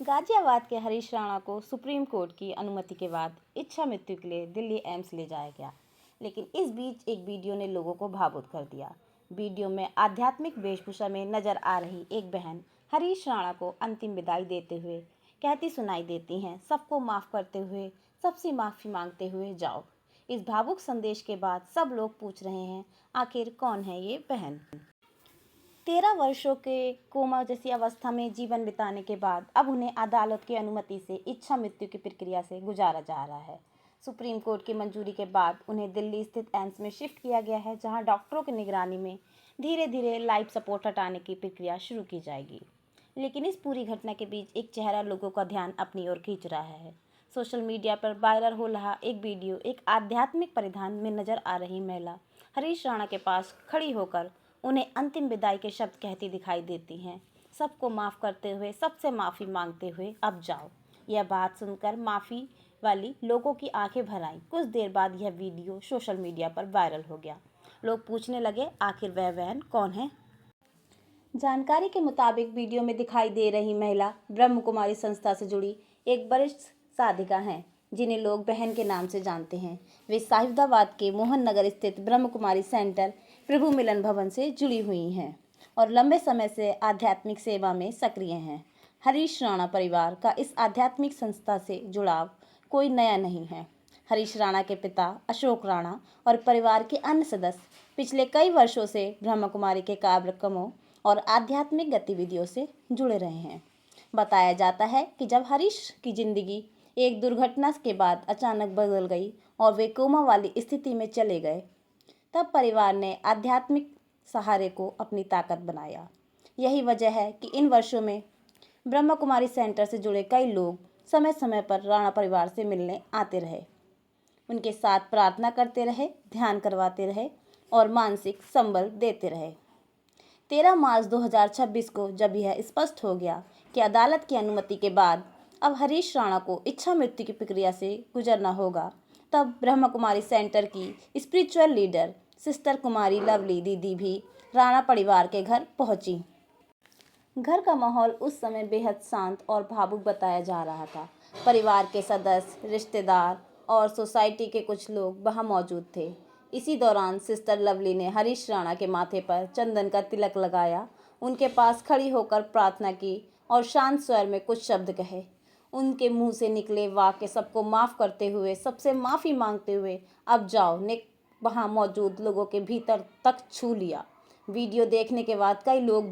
गाजियाबाद के हरीश राणा को supreme court की अनुमति के बाद इच्छा मृत्यु के लिए दिल्ली एम्स ले जाया गया। लेकिन इस बीच एक वीडियो ने लोगों को भावुक कर दिया। वीडियो में आध्यात्मिक वेशभूषा में नजर आ रही एक बहन हरीश राणा को अंतिम विदाई देते हुए कहती सुनाई देती हैं, सबको माफ़ करते हुए, सबसे माफ़ी मांगते हुए जाओ। इस भावुक संदेश के बाद सब लोग पूछ रहे हैं, आखिर कौन है ये बहन। 13 वर्षों के कोमा जैसी अवस्था में जीवन बिताने के बाद अब उन्हें अदालत की अनुमति से इच्छा मृत्यु की प्रक्रिया से गुजारा जा रहा है। सुप्रीम कोर्ट की मंजूरी के बाद उन्हें दिल्ली स्थित एम्स में शिफ्ट किया गया है, जहां डॉक्टरों की निगरानी में धीरे धीरे लाइफ सपोर्ट हटाने की प्रक्रिया शुरू की जाएगी। लेकिन इस पूरी घटना के बीच एक चेहरा लोगों का ध्यान अपनी ओर खींच रहा है। सोशल मीडिया पर वायरल हो रहा एक वीडियो एक आध्यात्मिक परिधान में नजर आ रही महिला हरीश राणा के पास खड़ी होकर उन्हें अंतिम विदाई के शब्द कहती दिखाई देती हैं, सबको माफ़ करते हुए, सबसे माफ़ी मांगते हुए अब जाओ। यह बात सुनकर माफ़ी वाली लोगों की आंखें भर आईं। कुछ देर बाद यह वीडियो सोशल मीडिया पर वायरल हो गया। लोग पूछने लगे, आखिर वह बहन कौन है। जानकारी के मुताबिक वीडियो में दिखाई दे रही महिला ब्रह्म कुमारी संस्था से जुड़ी एक वरिष्ठ साधिका हैं, जिन्हें लोग बहन के नाम से जानते हैं। वे साहिबजाबाद के मोहन नगर स्थित ब्रह्म कुमारी सेंटर प्रभु मिलन भवन से जुड़ी हुई हैं और लंबे समय से आध्यात्मिक सेवा में सक्रिय हैं। हरीश राणा परिवार का इस आध्यात्मिक संस्था से जुड़ाव कोई नया नहीं है। हरीश राणा के पिता अशोक राणा और परिवार के अन्य सदस्य पिछले कई वर्षों से ब्रह्म कुमारी के कार्यक्रमों और आध्यात्मिक गतिविधियों से जुड़े रहे हैं। बताया जाता है कि जब हरीश की जिंदगी एक दुर्घटना के बाद अचानक बदल गई और वे कोमा वाली स्थिति में चले गए, तब परिवार ने आध्यात्मिक सहारे को अपनी ताकत बनाया। यही वजह है कि इन वर्षों में ब्रह्म कुमारी सेंटर से जुड़े कई लोग समय समय पर राणा परिवार से मिलने आते रहे, उनके साथ प्रार्थना करते रहे, ध्यान करवाते रहे और मानसिक संबल देते रहे। 13 मार्च 2026 को जब यह स्पष्ट हो गया कि अदालत की अनुमति के बाद अब हरीश राणा को इच्छा मृत्यु की प्रक्रिया से गुजरना होगा, तब ब्रह्म कुमारी सेंटर की स्पिरिचुअल लीडर सिस्टर कुमारी लवली दीदी भी राणा परिवार के घर पहुंची। घर का माहौल उस समय बेहद शांत और भावुक बताया जा रहा था। परिवार के सदस्य, रिश्तेदार और सोसाइटी के कुछ लोग वहां मौजूद थे। इसी दौरान सिस्टर लवली ने हरीश राणा के माथे पर चंदन का तिलक लगाया, उनके पास खड़ी होकर प्रार्थना की और शांत स्वर में कुछ शब्द कहे। उनके मुंह से निकले वाक्य सबको माफ़ करते हुए, सबसे माफ़ी मांगते हुए अब जाओ ने वहां मौजूद लोगों के भीतर तक छू लिया। वीडियो देखने के बाद कई लोग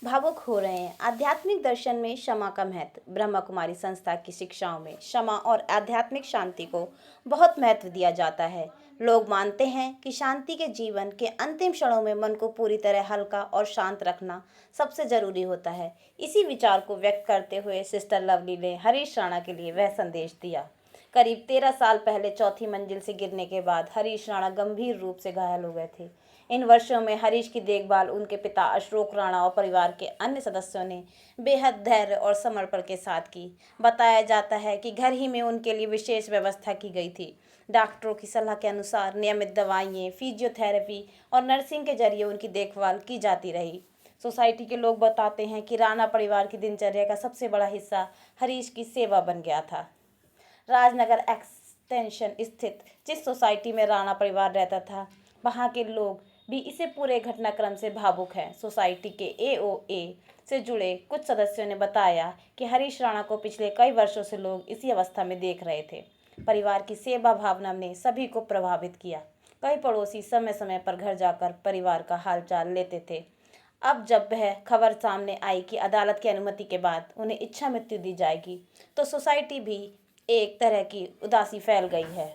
भावुक हो रहे हैं। आध्यात्मिक दर्शन में क्षमा का महत्व। ब्रह्म कुमारी संस्था की शिक्षाओं में क्षमा और आध्यात्मिक शांति को बहुत महत्व दिया जाता है। लोग मानते हैं कि शांति के जीवन के अंतिम क्षणों में मन को पूरी तरह हल्का और शांत रखना सबसे जरूरी होता है। इसी विचार को व्यक्त करते हुए सिस्टर लवली ने हरीश राणा के लिए वह संदेश दिया। करीब 13 साल पहले चौथी मंजिल से गिरने के बाद हरीश राणा गंभीर रूप से घायल हो गए थे। इन वर्षों में हरीश की देखभाल उनके पिता अशोक राणा और परिवार के अन्य सदस्यों ने बेहद धैर्य और समर्पण के साथ की। बताया जाता है कि घर ही में उनके लिए विशेष व्यवस्था की गई थी। डॉक्टरों की सलाह के अनुसार नियमित दवाइयाँ, फिजियोथेरेपी और नर्सिंग के जरिए उनकी देखभाल की जाती रही। सोसाइटी के लोग बताते हैं कि राणा परिवार की दिनचर्या का सबसे बड़ा हिस्सा हरीश की सेवा बन गया था। राजनगर एक्सटेंशन स्थित जिस सोसाइटी में राणा परिवार रहता था, वहाँ के लोग भी इसे पूरे घटनाक्रम से भावुक हैं। सोसाइटी के एओए से जुड़े कुछ सदस्यों ने बताया कि हरीश राणा को पिछले कई वर्षों से लोग इसी अवस्था में देख रहे थे। परिवार की सेवा भावना ने सभी को प्रभावित किया। कई पड़ोसी समय समय पर घर जाकर परिवार का हालचाल लेते थे। अब जब वह खबर सामने आई कि अदालत की अनुमति के बाद उन्हें इच्छा मृत्यु दी जाएगी, तो सोसाइटी भी एक तरह की उदासी फैल गई है।